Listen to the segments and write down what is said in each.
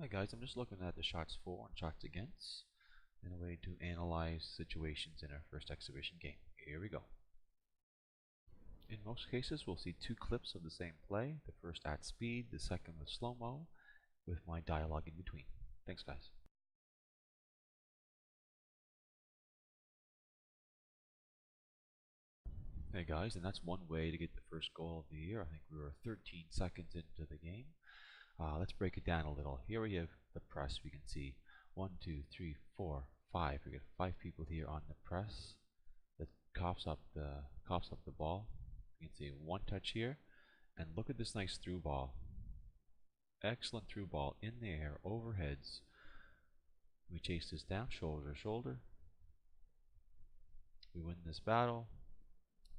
Hi guys, I'm just looking at the shots for and shots against in a way to analyze situations in our first exhibition game. Here we go. In most cases, we'll see two clips of the same play, the first at speed, the second with slow-mo, with my dialogue in between. Thanks guys. Hey guys, and that's one way to get the first goal of the year. I think we were 13 seconds into the game. Let's break it down a little. Here we have the press. We can see 1, 2, 3, 4, 5. We got 5 people here on the press that coughs up the ball. You can see one touch here, and look at this nice through ball. Excellent through ball in the air, overheads. We chase this down, shoulder to shoulder. We win this battle.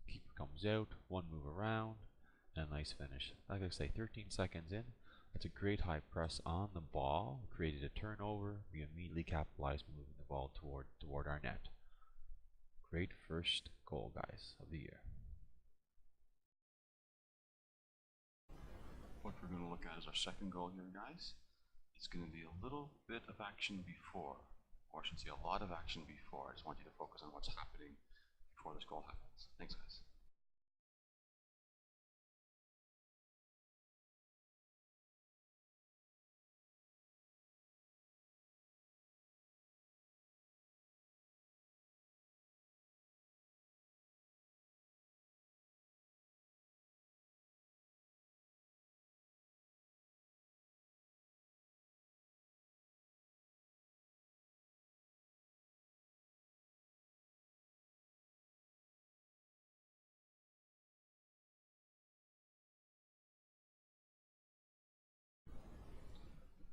Keeper comes out, one move around, and a nice finish. Like I say, 13 seconds in. That's a great high press on the ball. Created a turnover. We immediately capitalized, moving the ball toward our net. Great first goal, guys, of the year. What we're going to look at is our second goal here, guys. It's going to be a little bit of action before, or I should say a lot of action before. I just want you to focus on what's happening before this goal happens. Thanks, guys.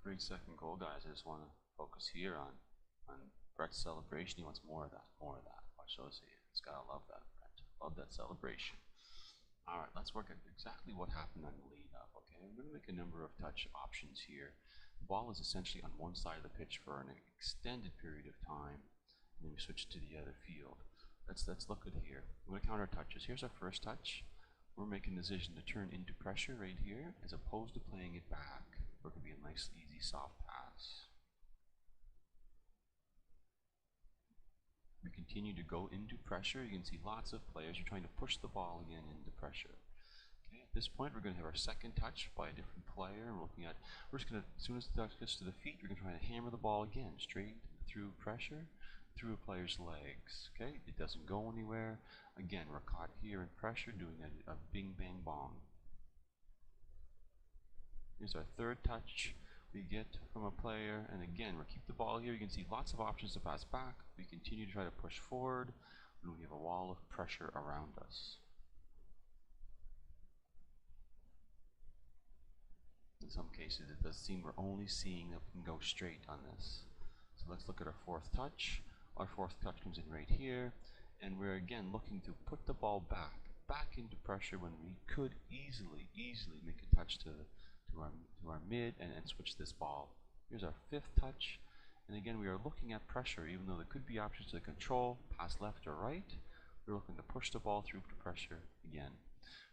Great second goal, guys. I just want to focus here on Brett's celebration. He wants more of that, more of that. Watch those hands. Gotta love that, Brett. Love that celebration. All right, let's work at exactly what happened on the lead up. Okay, we're going to make a number of touch options here. The ball is essentially on one side of the pitch for an extended period of time, and then we switch to the other field. Let's look at here. We're going to count our touches. Here's our first touch. We're making a decision to turn into pressure right here, as opposed to playing it back. Where it could be a nice, easy, soft pass. We continue to go into pressure. You can see lots of players are trying to push the ball again into pressure. Okay, at this point, we're going to have our second touch by a different player. We're just going to, as soon as the touch gets to the feet, we're going to try to hammer the ball again, straight through pressure, through a player's legs. Okay, it doesn't go anywhere. Again, we're caught here in pressure, doing a bing, bang, bong. Here's our third touch we get from a player, and again, we'll keep the ball here. You can see lots of options to pass back. We continue to try to push forward, and we have a wall of pressure around us. In some cases, it does seem we're only seeing that we can go straight on this. So let's look at our fourth touch. Our fourth touch comes in right here, and we're again looking to put the ball back into pressure when we could easily make a touch to our mid and switch this ball. Here's our fifth touch, and again we are looking at pressure. Even though there could be options to control, pass left or right, we're looking to push the ball through to pressure again.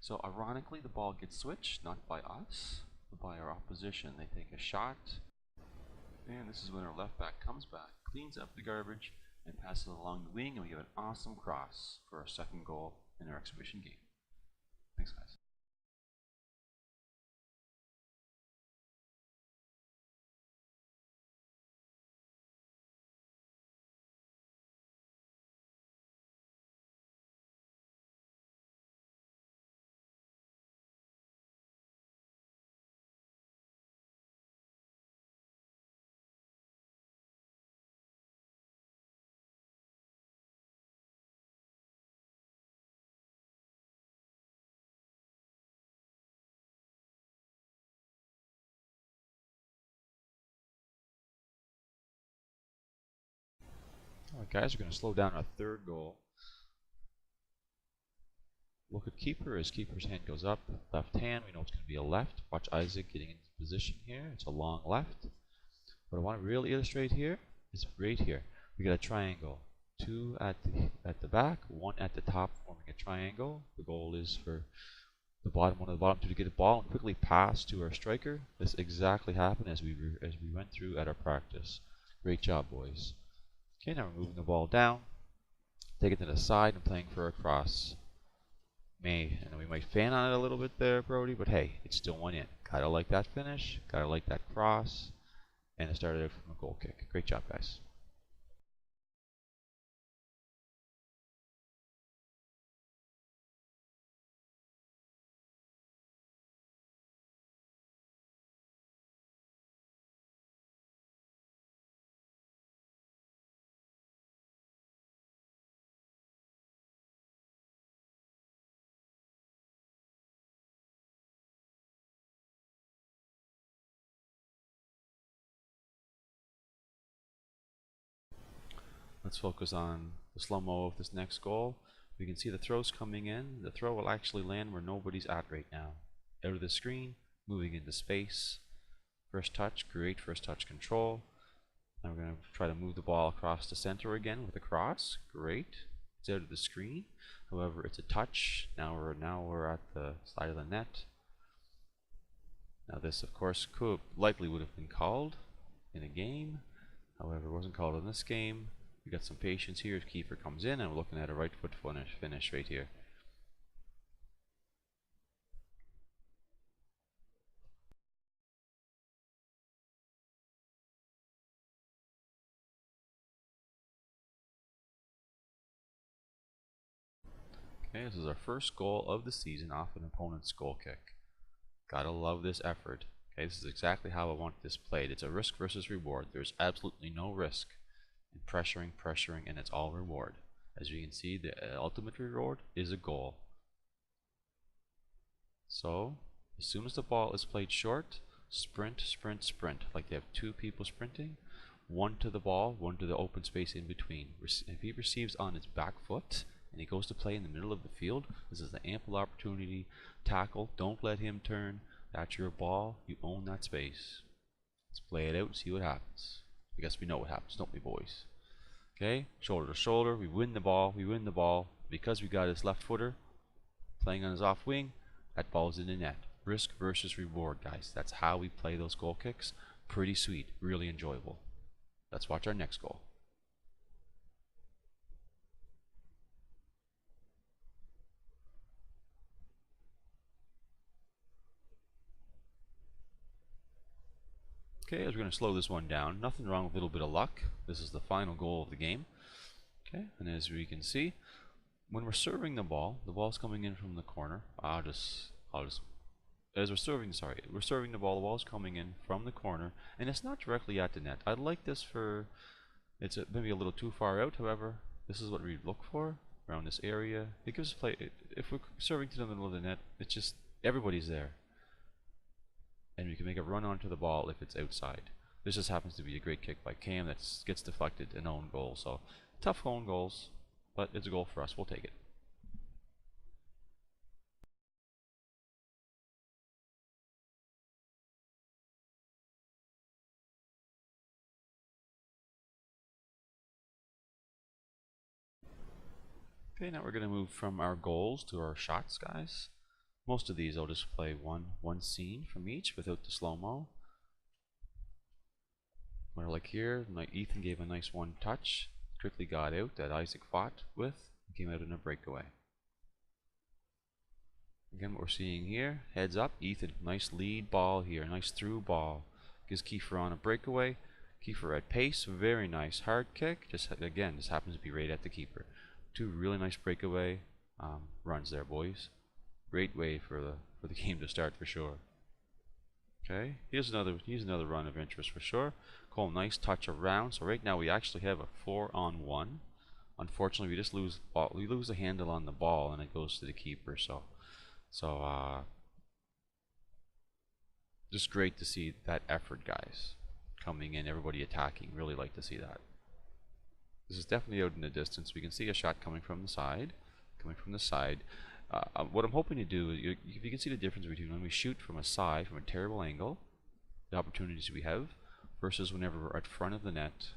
So ironically, the ball gets switched, not by us, but by our opposition. They take a shot, and this is when our left back comes back, cleans up the garbage, and passes it along the wing, and we have an awesome cross for our second goal in our exhibition game. Thanks, guys. Alright guys, we're going to slow down our third goal. Look at keeper. As keeper's hand goes up, left hand, we know it's going to be a left. Watch Isaac getting into position here. It's a long left. What I want to really illustrate here is right here. We got a triangle. 2 at the back, 1 at the top, forming a triangle. The goal is for one of the bottom two to get the ball and quickly pass to our striker. This exactly happened as we went through at our practice. Great job, boys. Okay, now we're moving the ball down, take it to the side and playing for a cross. And we might fan on it a little bit there, Brody, but hey, it still went in. Gotta like that finish, gotta like that cross, and it started out from a goal kick. Great job, guys. Let's focus on the slow-mo of this next goal. We can see the throws coming in. The throw will actually land where nobody's at right now. Out of the screen, moving into space. First touch, great first touch control. Now we're going to try to move the ball across the center again with a cross. Great. It's out of the screen. However, it's a touch. Now we're at the side of the net. Now this, of course, likely would have been called in a game. However, it wasn't called in this game. We got some patience here. Keeper comes in, and we're looking at a right foot finish right here. Okay, this is our first goal of the season off an opponent's goal kick. Gotta love this effort. Okay, this is exactly how I want this played. It's a risk versus reward. There's absolutely no risk in pressuring, and it's all reward. As you can see, the ultimate reward is a goal. So, as soon as the ball is played short, sprint, sprint, sprint. Like they have two people sprinting, one to the ball, one to the open space in between. If he receives on his back foot and he goes to play in the middle of the field, this is an ample opportunity. Tackle, don't let him turn. That's your ball, you own that space. Let's play it out and see what happens. I guess we know what happens, don't we, boys? Okay, shoulder to shoulder, we win the ball, Because we got his left footer playing on his off wing, that ball's in the net. Risk versus reward, guys. That's how we play those goal kicks. Pretty sweet, really enjoyable. Let's watch our next goal. Okay, as we're going to slow this one down, nothing wrong with a little bit of luck. This is the final goal of the game. Okay, and as we can see, when we're serving the ball's coming in from the corner. We're serving the ball's coming in from the corner, and it's not directly at the net. I'd like this it's maybe a little too far out. However, this is what we look for around this area. It gives play. If we're serving to the middle of the net, it's just everybody's there, and we can make a run onto the ball if it's outside. This just happens to be a great kick by Cam that gets deflected, an own goal. So tough own goals, but it's a goal for us. We'll take it. Okay, now we're going to move from our goals to our shots, guys. Most of these I'll just play one scene from each without the slow-mo. Where like here, Ethan gave a nice one touch, quickly got out that Isaac fought with, and came out in a breakaway. Again, what we're seeing here, heads up, Ethan, nice lead ball here, nice through ball. Gives Kiefer on a breakaway. Kiefer at pace, very nice hard kick. Just happens to be right at the keeper. Two really nice breakaway runs there, boys. Great way for the game to start for sure. Okay, here's another run of interest for sure. Cole, nice touch around. So right now we actually have a 4-on-1. Unfortunately, we lose the handle on the ball and it goes to the keeper. So just great to see that effort, guys, coming in, everybody attacking. Really like to see that. This is definitely out in the distance. We can see a shot coming from the side. What I'm hoping to do, if you can see the difference between when we shoot from a side, from a terrible angle, the opportunities we have, versus whenever we're at front of the net,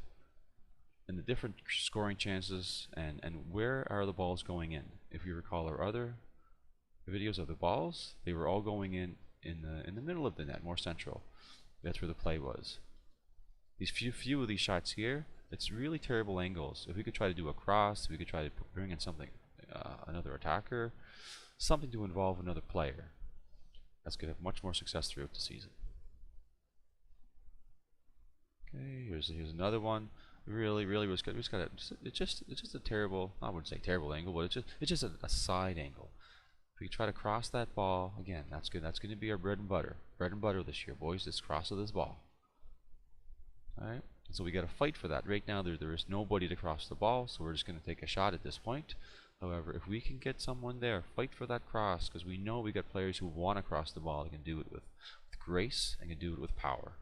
and the different scoring chances, and where are the balls going in. If you recall our other videos of the balls, they were all going in the middle of the net, more central. That's where the play was. These few of these shots here, it's really terrible angles. If we could try to do a cross, if we could try to bring in something, another attacker, something to involve another player, that's going to have much more success throughout the season. Okay, here's another one. Really, we just got it's just a terrible, I wouldn't say terrible angle, but it's just a side angle. If we try to cross that ball again, that's good. That's going to be our bread and butter. Bread and butter this year, boys. This cross of this ball. All right. So we got to fight for that. Right now, there is nobody to cross the ball, so we're just going to take a shot at this point. However, if we can get someone there, fight for that cross, because we know we got players who want to cross the ball. They can do it with grace and can do it with power.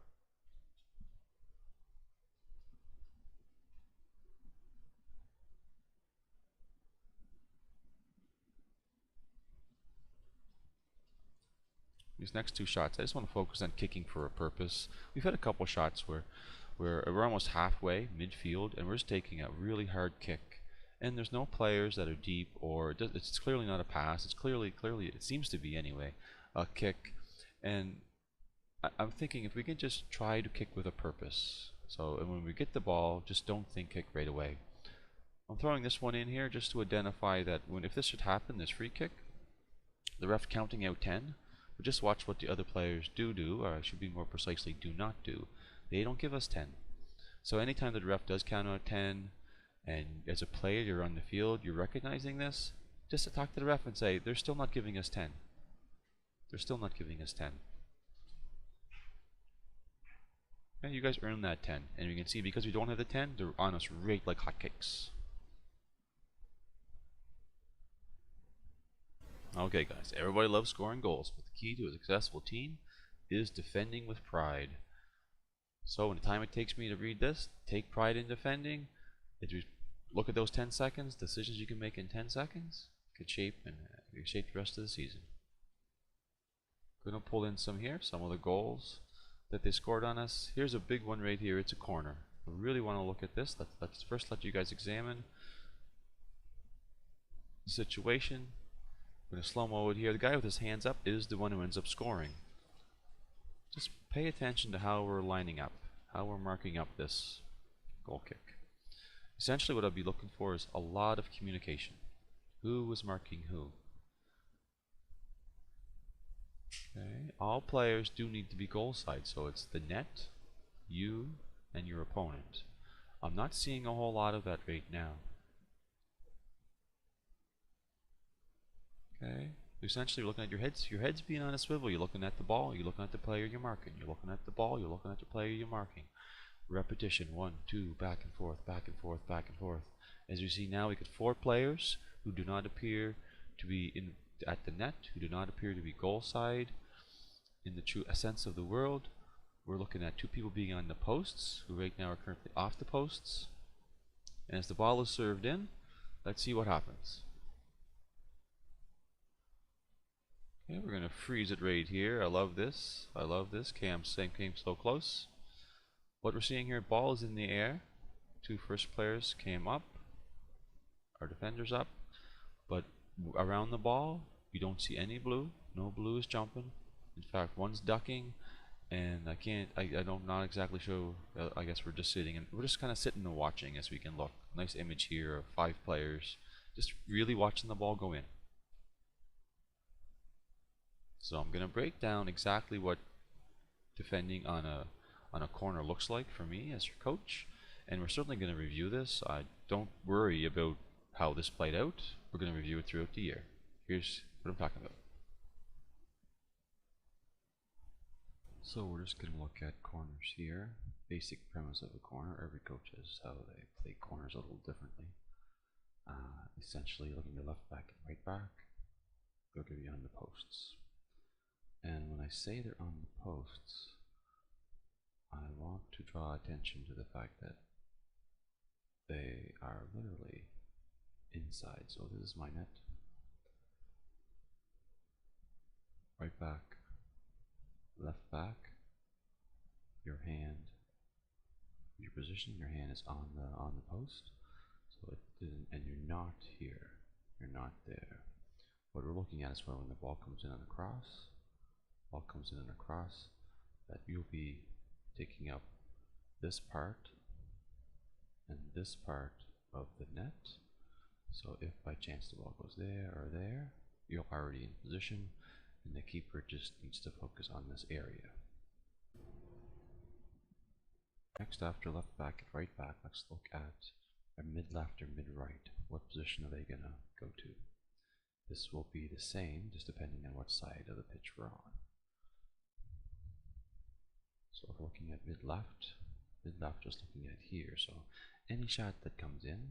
These next two shots, I just want to focus on kicking for a purpose. We've had a couple shots where we're almost halfway midfield and we're just taking a really hard kick, and there's no players that are deep, or it's clearly not a pass. It's clearly it seems to be anyway a kick, and I'm thinking if we can just try to kick with a purpose. So when we get the ball, just don't think kick right away. I'm throwing this one in here just to identify that if this should happen, this free kick, the ref counting out 10. But just watch what the other players do, or I should be more precisely, do not do. They don't give us 10. So anytime the ref does count out 10, and as a player you're on the field, you're recognizing this, just to talk to the ref and say, they're still not giving us 10. They're still not giving us 10. And you guys earn that 10. And you can see, because we don't have the 10, they're on us right like hotcakes. Okay guys, everybody loves scoring goals, but the key to a successful team is defending with pride. So in the time it takes me to read this, take pride in defending. If you look at those 10 seconds, decisions you can make in 10 seconds could shape the rest of the season. Gonna pull in some of the goals that they scored on us. Here's a big one right here. It's a corner. I really want to look at this. Let's first let you guys examine the situation. I'm going to slow-mo it here. The guy with his hands up is the one who ends up scoring. Just pay attention to how we're lining up, how we're marking up this goal kick. Essentially what I'll be looking for is a lot of communication. Who was marking who? Okay. All players do need to be goal side, so it's the net, you, and your opponent. I'm not seeing a whole lot of that right now. Okay, essentially looking at your head's being on a swivel. You're looking at the ball, you're looking at the player you're marking. You're looking at the ball, you're looking at the player you're marking. Repetition, 1, 2, back and forth, back and forth, back and forth. As you see now, we get 4 players who do not appear to be at the net, who do not appear to be goal side in the true sense of the word. We're looking at 2 people being on the posts, who right now are currently off the posts. And as the ball is served in, let's see what happens. Okay, we're going to freeze it right here. I love this. I love this. Came so close. What we're seeing here, ball is in the air. 2 first players came up. Our defender's up. But around the ball, you don't see any blue. No blue is jumping. In fact, one's ducking. And I'm not exactly sure. I guess we're just sitting, and we're just kind of sitting and watching as we can look. Nice image here of 5 players. Just really watching the ball go in. So I'm going to break down exactly what defending on a corner looks like for me as your coach, and we're certainly going to review this. Don't worry about how this played out. We're going to review it throughout the year. Here's what I'm talking about. So we're just going to look at corners here. Basic premise of a corner. Every coach has how they play corners a little differently. Essentially looking at left back and right back. They'll give you on the posts. And when I say they're on the posts, I want to draw attention to the fact that they are literally inside. So this is my net. Right back, left back, your hand, your position, your hand is on the post. So it didn't, and you're not here. You're not there. what we're looking at is when the ball comes in on the cross, that you'll be taking up this part and this part of the net. So if by chance the ball goes there or there, you're already in position, and the keeper just needs to focus on this area. Next, after left back and right back, let's look at our mid left or mid right. What position are they going to go to? This will be the same, just depending on what side of the pitch we're on. So if we're looking at mid left just looking at here. So any shot that comes in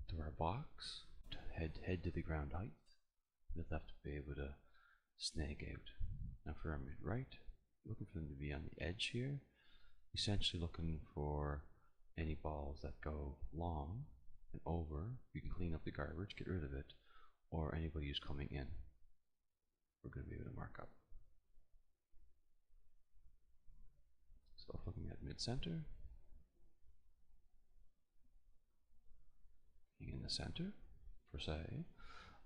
to our box, head to the ground height, mid left to be able to snag out. Now for our mid right, looking for them to be on the edge here, essentially looking for any balls that go long and over. You can clean up the garbage, get rid of it, or anybody who's coming in, we're going to be able to mark up. So looking at mid-center, in the center, per se,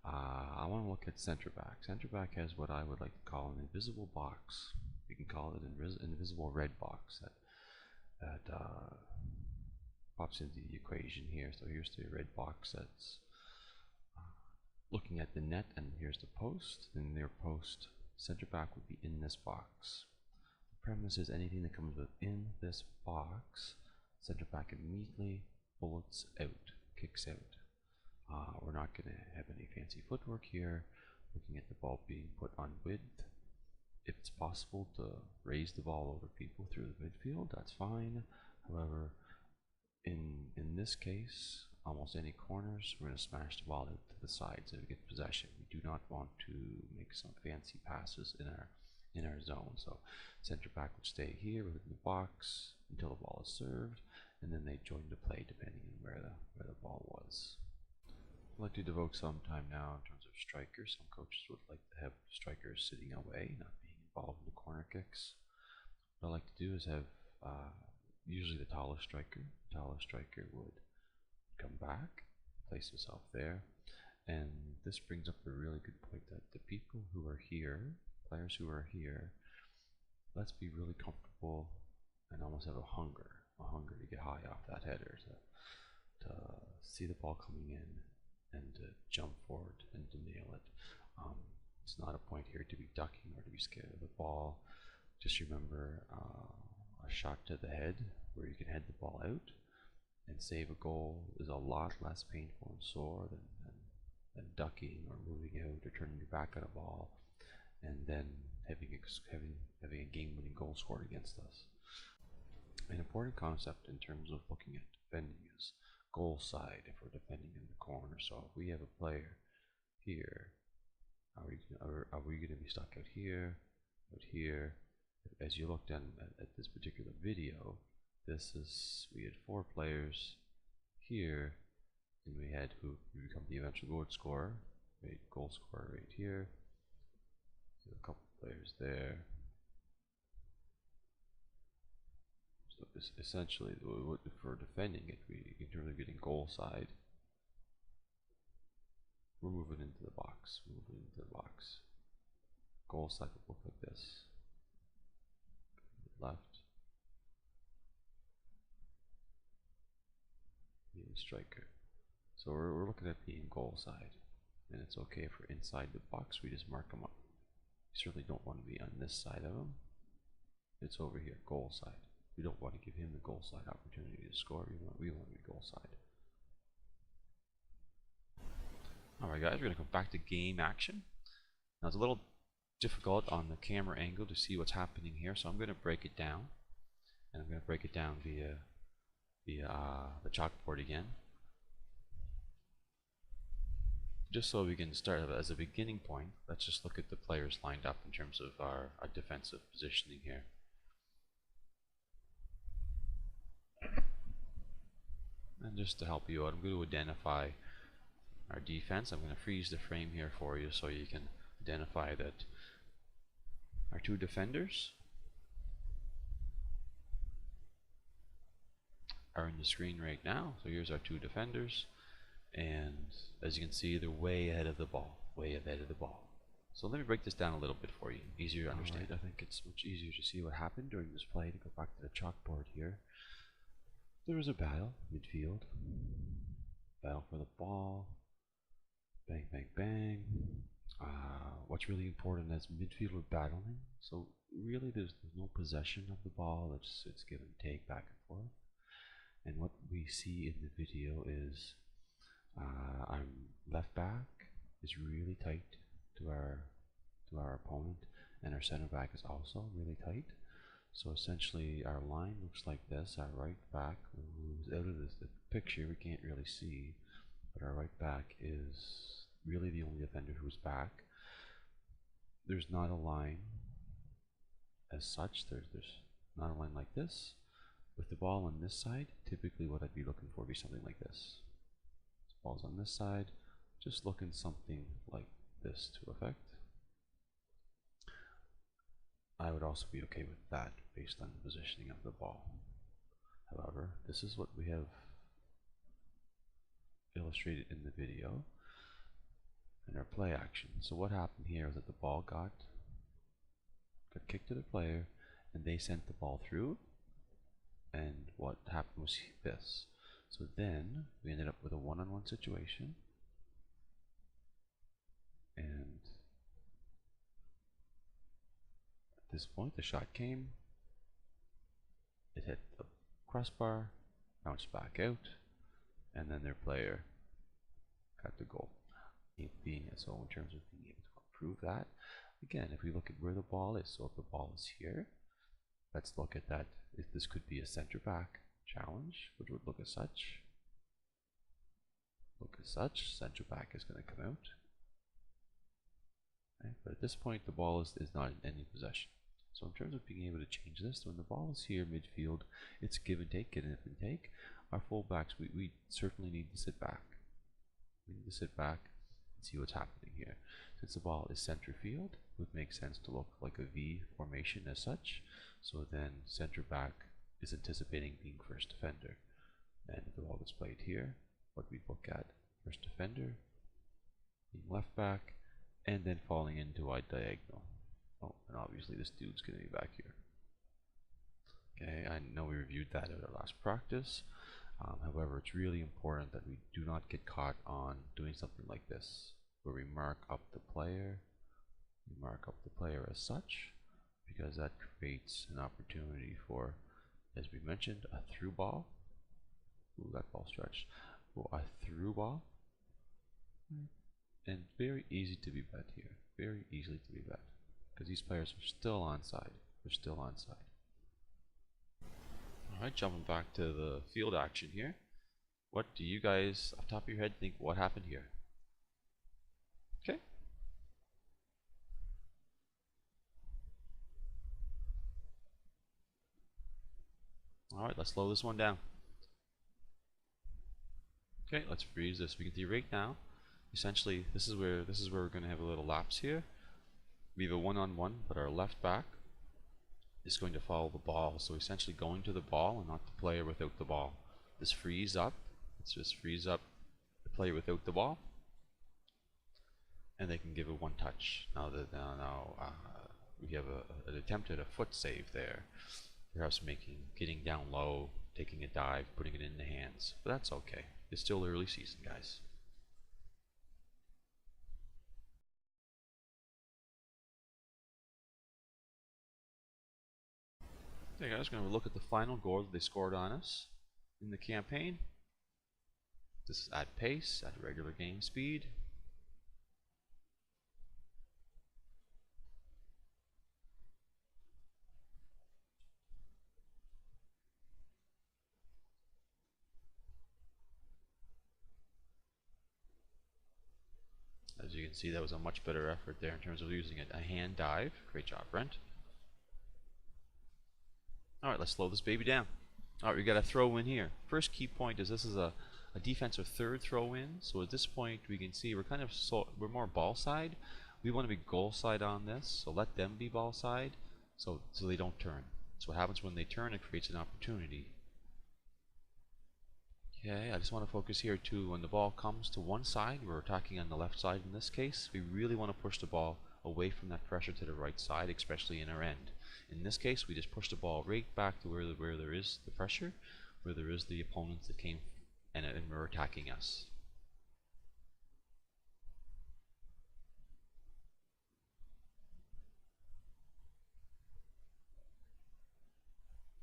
I want to look at center back. Center back has what I would like to call an invisible box. You can call it an invisible red box that pops into the equation here. So here's the red box that's looking at the net, and here's the post. And their post, center back would be in this box. The premise is anything that comes within this box, center back immediately bullets out, kicks out. We're not going to have any fancy footwork here. Looking at the ball being put on width. If it's possible to raise the ball over people through the midfield, that's fine. However, in this case, almost any corners, we're going to smash the ball out to the sides and get possession. We do not want to make some fancy passes in our zone. So center back would stay here within the box until the ball is served, and then they join the play depending on where the ball was. I'd like to devote some time now in terms of strikers. Some coaches would like to have strikers sitting away, not being involved in the corner kicks. What I like to do is have usually the tallest striker. The tallest striker would come back, place himself there, and this brings up a really good point that the people who are here, players who are here, let's be really comfortable and almost have a hunger to get high off that header, to see the ball coming in and to jump forward and to nail it. It's not a point here to be ducking or to be scared of the ball. Just remember a shot to the head where you can head the ball out and save a goal is a lot less painful and sore than ducking or moving out or turning your back on a ball and then having a game-winning goal scored against us. An important concept in terms of looking at defending is goal side if we're defending in the corner. So if we have a player here, are we going to be stuck out here, out here? As you look down at this particular video, we had 4 players here, and we had who become the eventual goal scorer, right here. So a couple players there. So essentially, for defending it, in terms of getting goal side, we're moving into the box. Goal side will look like this. Left. Being striker. So we're looking at being goal side, and it's okay if we're inside the box. We just mark them up. We certainly don't want to be on this side of him. It's over here, goal side. We don't want to give him the goal side opportunity to score. We want to be goal side. Alright guys, we're going to come back to game action. Now it's a little difficult on the camera angle to see what's happening here, so I'm going to break it down. And I'm going to break it down via the chalkboard again. Just so we can start as a beginning point, let's just look at the players lined up in terms of our defensive positioning here. And just to help you out, I'm going to identify our defense. I'm going to freeze the frame here for you so you can identify that our 2 defenders are in the screen right now. So here's our 2 defenders, And as you can see, they're way ahead of the ball, way ahead of the ball. So let me break this down a little bit for you, easier to understand. I think it's much easier to see what happened during this play. To go back to the chalkboard here, there was a battle midfield, battle for the ball, bang, bang, bang. What's really important is midfield were battling, so really there's no possession of the ball. It's give and take, back and forth. And what we see in the video is our left back is really tight to our opponent, and our center back is also really tight. So essentially our line looks like this. Our right back, who's out of the picture, we can't really see, but our right back is really the only defender who's back. There's not a line as such. There's not a line like this. With the ball on this side, typically what I'd be looking for would be something like this. The ball's on this side, just looking something like this to effect. I would also be okay with that based on the positioning of the ball. However, this is what we have illustrated in the video in our play action. So what happened here is that the ball got kicked to the player, and they sent the ball through, and what happened was this. So then we ended up with a one-on-one situation, and at this point the shot came, it hit the crossbar, bounced back out, and then their player got the goal. So in terms of being able to improve that, again, if we look at where the ball is, so if the ball is here, let's look at that. If this could be a center back challenge, which would look as such. Center back is going to come out. Okay, but at this point, the ball is not in any possession. So in terms of being able to change this, when the ball is here midfield, it's give and take, give and take. Our fullbacks, we certainly need to sit back. We need to sit back and see what's happening here. Since the ball is center field, it would make sense to look like a V formation as such. So then center back is anticipating being first defender. And if the ball gets played here, what we look at, first defender, being left back, and then falling into a diagonal. Oh, and obviously this dude's going to be back here. Okay, I know we reviewed that at our last practice. However, it's really important that we do not get caught on doing something like this, where we mark up the player. We mark up the player as such, because that creates an opportunity for, as we mentioned, a through ball. Ooh, that ball stretched. Ooh, a through ball. And very easy to be bet here. Very easily to be bet. Because these players are still onside. They're still onside. Alright, jumping back to the field action here. What do you guys, off the top of your head, think what happened here? Okay. Alright, let's slow this one down. Okay, let's freeze this. We can see right now, essentially, this is where we're going to have a little lapse here. We have a one-on-one, but our left back is going to follow the ball. So essentially going to the ball and not the player without the ball. This frees up. Let's just freeze up the player without the ball, and they can give it one touch. Now we have an attempt at a foot save there. Perhaps getting down low, taking a dive, putting it in the hands. But that's okay. It's still early season, guys. Okay guys, we're going to look at the final goal that they scored on us in the campaign. This is at pace, at regular game speed. As you can see, that was a much better effort there in terms of using a hand dive. Great job, Brent. Alright, let's slow this baby down. Alright, we got a throw in here. First key point is this is a defensive third throw in. So at this point we can see we're more ball side. We want to be goal side on this, so let them be ball side so they don't turn. So what happens when they turn, it creates an opportunity Okay, I just want to focus here too. When the ball comes to one side, we're attacking on the left side in this case. We really want to push the ball away from that pressure to the right side, especially in our end. In this case, we just push the ball right back to where there is the pressure, where there is the opponents that came and were attacking us.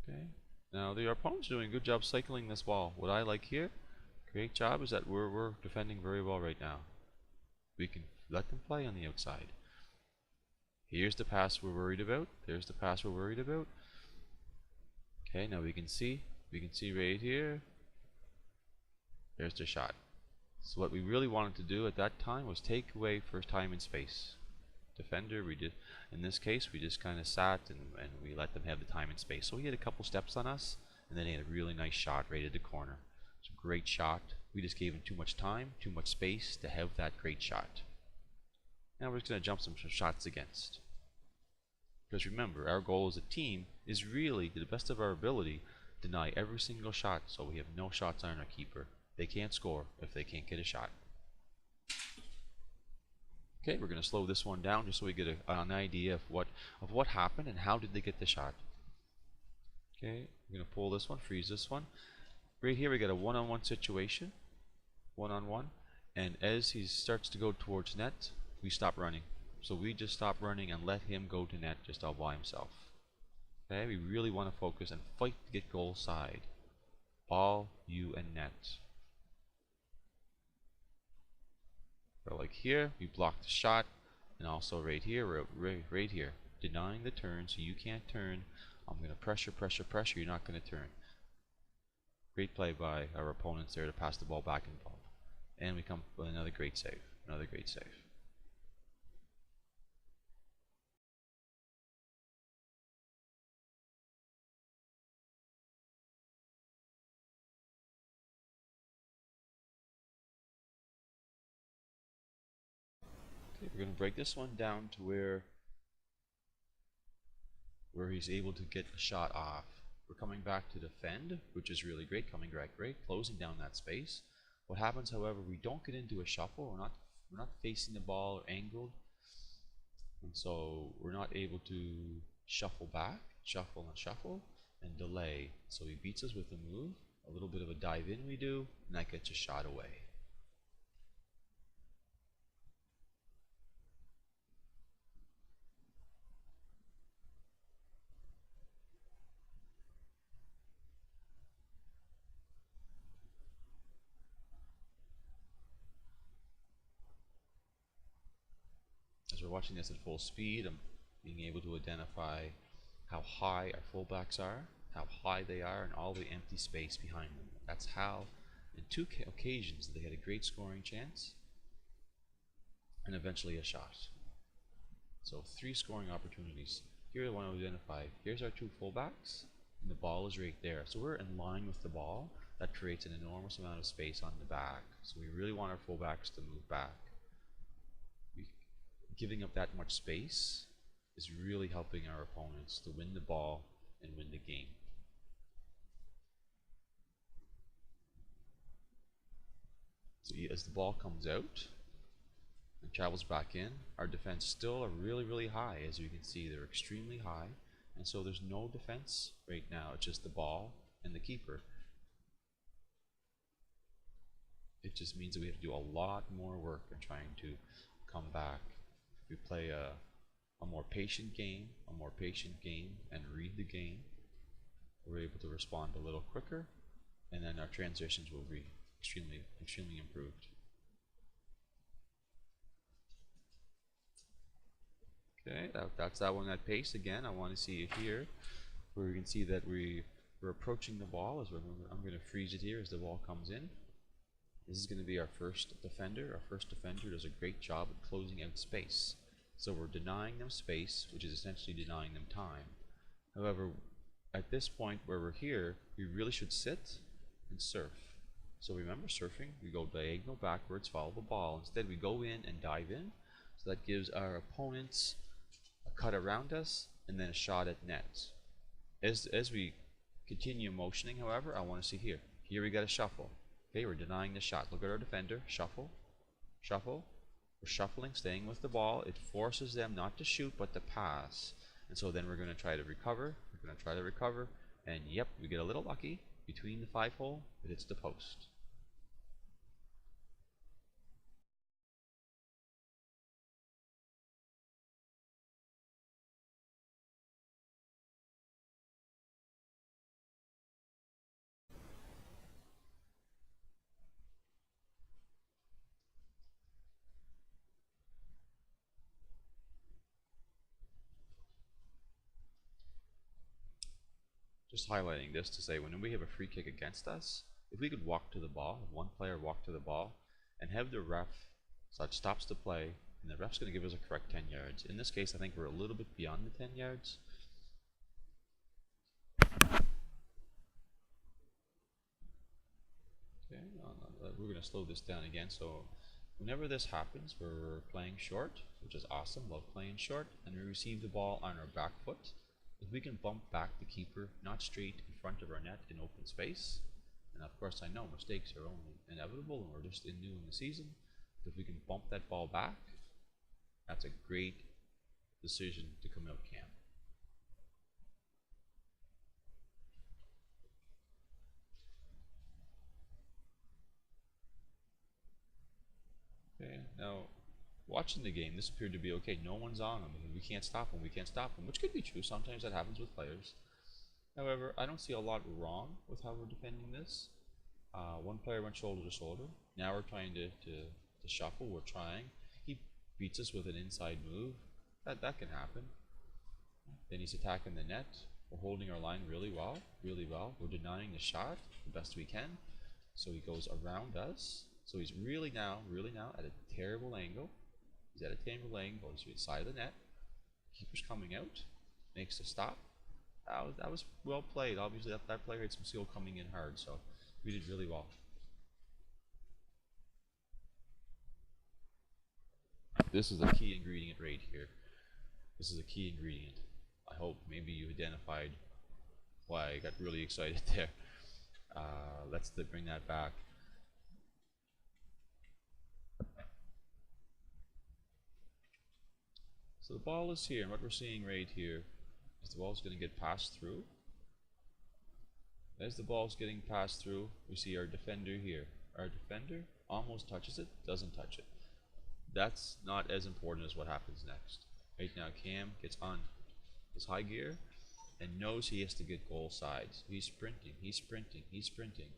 Okay. Now the opponent's doing a good job cycling this ball. What I like here, great job, is that we're defending very well right now. We can let them play on the outside. Here's the pass we're worried about. There's the pass we're worried about. Okay, now we can see right here. There's the shot. So what we really wanted to do at that time was take away first time in space. Defender, we did in this case we just kind of sat and we let them have the time and space. So he had a couple steps on us, and then he had a really nice shot right at the corner. It's a great shot. We just gave him too much time, too much space to have that great shot. Now we're just going to jump some shots against. Because remember, our goal as a team is really, to the best of our ability, deny every single shot so we have no shots on our keeper. They can't score if they can't get a shot. Okay, we're going to slow this one down just so we get an idea of what happened and how did they get the shot. Okay, we're going to pull this one, freeze this one. Right here we got a one-on-one situation, one-on-one, and as he starts to go towards net, we stop running. So we just stop running and let him go to net just all by himself. Okay, we really want to focus and fight to get goal side. Ball, you, and net. So like here, we block the shot, and also right here, right here, denying the turn, so you can't turn. I'm going to pressure, pressure, pressure. You're not going to turn. Great play by our opponents there to pass the ball back and forth. And we come with another great save. Another great save. Okay, we're going to break this one down to where he's able to get a shot off. We're coming back to defend, which is really great, coming back great, closing down that space. What happens, however, we don't get into a shuffle. We're not facing the ball or angled, and so we're not able to shuffle back, shuffle and shuffle, and delay. So he beats us with a move, a little bit of a dive in we do, and that gets a shot away. As we're watching this at full speed, I'm being able to identify how high our fullbacks are, how high they are, and all the empty space behind them. That's how, in two occasions, they had a great scoring chance, and eventually a shot. So 3 scoring opportunities. Here I want to identify, here's our 2 fullbacks, and the ball is right there. So we're in line with the ball. That creates an enormous amount of space on the back. So we really want our fullbacks to move back. Giving up that much space is really helping our opponents to win the ball and win the game. So as the ball comes out and travels back in, our defense still are really, really high. As you can see, they're extremely high, and so there's no defense right now. It's just the ball and the keeper. It just means that we have to do a lot more work in trying to come back. We play a more patient game, and read the game. We're able to respond a little quicker, and then our transitions will be extremely, extremely improved. Okay, that's that one at pace again. I want to see it here, where we can see that we're approaching the ball. I'm going to freeze it here as the ball comes in. This is going to be our first defender. Our first defender does a great job at closing out space. So we're denying them space, which is essentially denying them time. However, at this point where we're here, we really should sit and surf. So remember surfing, we go diagonal backwards, follow the ball. Instead we go in and dive in. So that gives our opponents a cut around us and then a shot at net. As we continue motioning, however, I want to see here. Here we got a shuffle. Okay, we're denying the shot. Look at our defender. Shuffle. Shuffle. We're shuffling, staying with the ball. It forces them not to shoot, but to pass. And so then we're going to try to recover. We're going to try to recover. And yep, we get a little lucky. Between the 5-hole, it hits the post. Just highlighting this to say when we have a free kick against us, if we could walk to the ball, if one player walk to the ball, and have the ref such stops the play, and the ref's going to give us a correct 10 yards. In this case, I think we're a little bit beyond the 10 yards. Okay, we're going to slow this down again. So whenever this happens, we're playing short, which is awesome, love playing short, and we receive the ball on our back foot. If we can bump back the keeper, not straight in front of our net in open space, and of course I know mistakes are only inevitable and we're just new in the season, but if we can bump that ball back, that's a great decision to come out camp. Okay, now watching the game, this appeared to be okay. No one's on them. We can't stop them. We can't stop them, which could be true. Sometimes that happens with players. However, I don't see a lot wrong with how we're defending this. One player went shoulder to shoulder. Now we're trying to shuffle. We're trying. He beats us with an inside move. That can happen. Then he's attacking the net. We're holding our line really well, really well. We're denying the shot the best we can. So he goes around us. So he's really now at a terrible angle. He's at a terrible angle. He's inside the net. Keeper's coming out. Makes a stop. That was well played. Obviously, that player had some skill coming in hard, so we did really well. This is a key ingredient right here. This is a key ingredient. I hope maybe you identified why I got really excited there. Let's bring that back. So the ball is here, and what we're seeing right here is the ball's going to get passed through. As the ball's getting passed through, we see our defender here. Our defender almost touches it, doesn't touch it. That's not as important as what happens next. Right now, Cam gets on his high gear and knows he has to get goal side. So he's sprinting, he's sprinting, he's sprinting.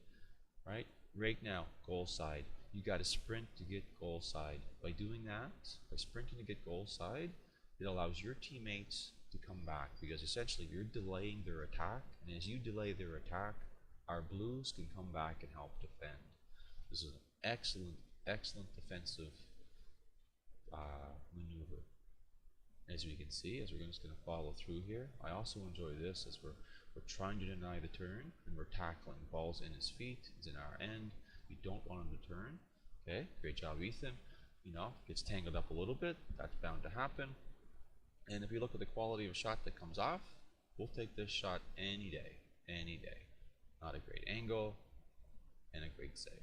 Right now, goal side. You got to sprint to get goal side. By doing that, by sprinting to get goal side, it allows your teammates to come back, because essentially you're delaying their attack, and as you delay their attack, our blues can come back and help defend. This is an excellent defensive maneuver. As we can see, as we're just going to follow through here, I also enjoy this as we're trying to deny the turn, and we're tackling. Ball's in his feet, it's in our end. We don't want him to turn. Okay, great job, Ethan. Gets tangled up a little bit. That's bound to happen. And if you look at the quality of shot that comes off, we'll take this shot any day, any day. Not a great angle, and a great save.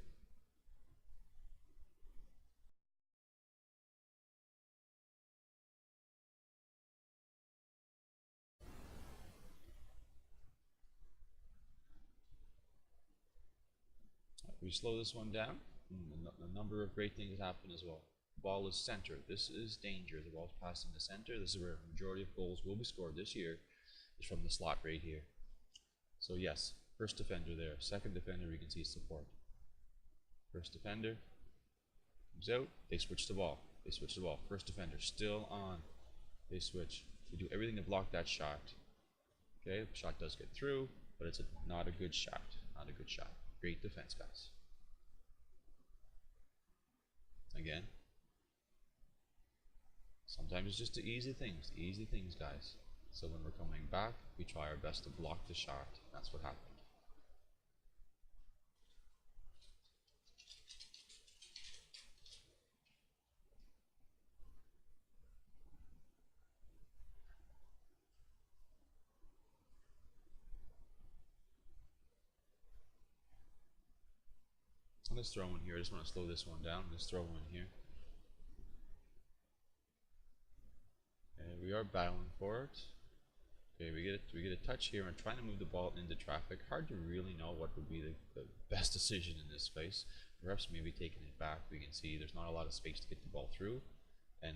We slow this one down, a number of great things happen as well. The ball is center. This is danger. The ball's passing the center. This is where a majority of goals will be scored this year, is from the slot right here. So yes, first defender there. Second defender, we can see support. First defender comes out. They switch the ball. They switch the ball. First defender still on. They switch. We do everything to block that shot. Okay, the shot does get through, but it's not a good shot. Not a good shot. Great defense, guys. Again, sometimes it's just the easy things, guys. So when we're coming back, we try our best to block the shot. That's what happened. Let's throw one here. I just want to slow this one down. Let's throw one here. Okay, we are battling for it. Okay, we get a touch here and trying to move the ball into traffic. Hard to really know what would be the best decision in this space. The refs may be taking it back. We can see there's not a lot of space to get the ball through, and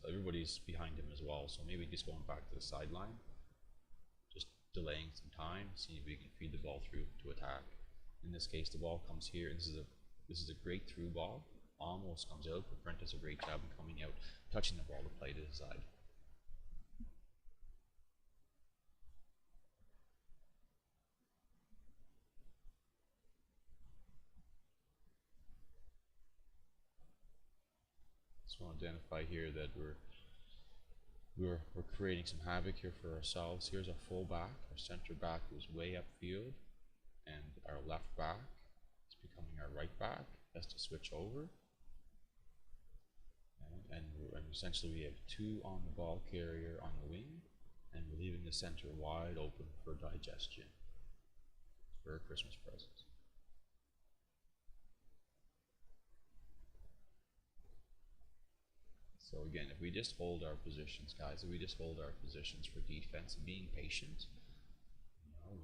everybody's behind him as well. So maybe just going back to the sideline, just delaying some time, see if we can feed the ball through to attack. In this case, the ball comes here. This is a great through ball. Almost comes out, but Brent does a great job in coming out, touching the ball to play to the side. Just want to identify here that we're creating some havoc here for ourselves. Here's our full back. Our center back is way upfield, and our left back is becoming our right back. Has to switch over. And essentially we have two on the ball carrier on the wing, and we're leaving the center wide open for digestion for a Christmas present. So again, if we just hold our positions, guys, if we just hold our positions for defense, being patient,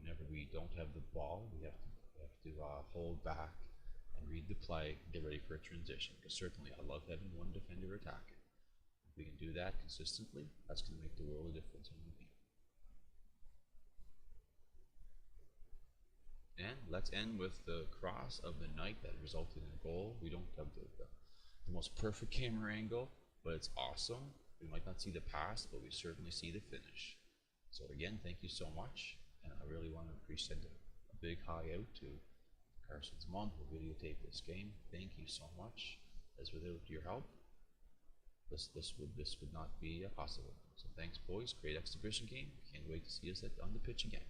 whenever we don't have the ball, we have to hold back and read the play, get ready for a transition. Because certainly I love having one defender attacking. If we can do that consistently, that's going to make the world of difference in the game. And let's end with the cross of the night that resulted in a goal. We don't have the most perfect camera angle, but it's awesome. We might not see the pass, but we certainly see the finish. So again, thank you so much, and I really want to appreciate a big hi out to Carson's mom who videotaped this game. Thank you so much, as without your help, this would not be possible. So thanks, boys. Great exhibition game. Can't wait to see us on the pitch again.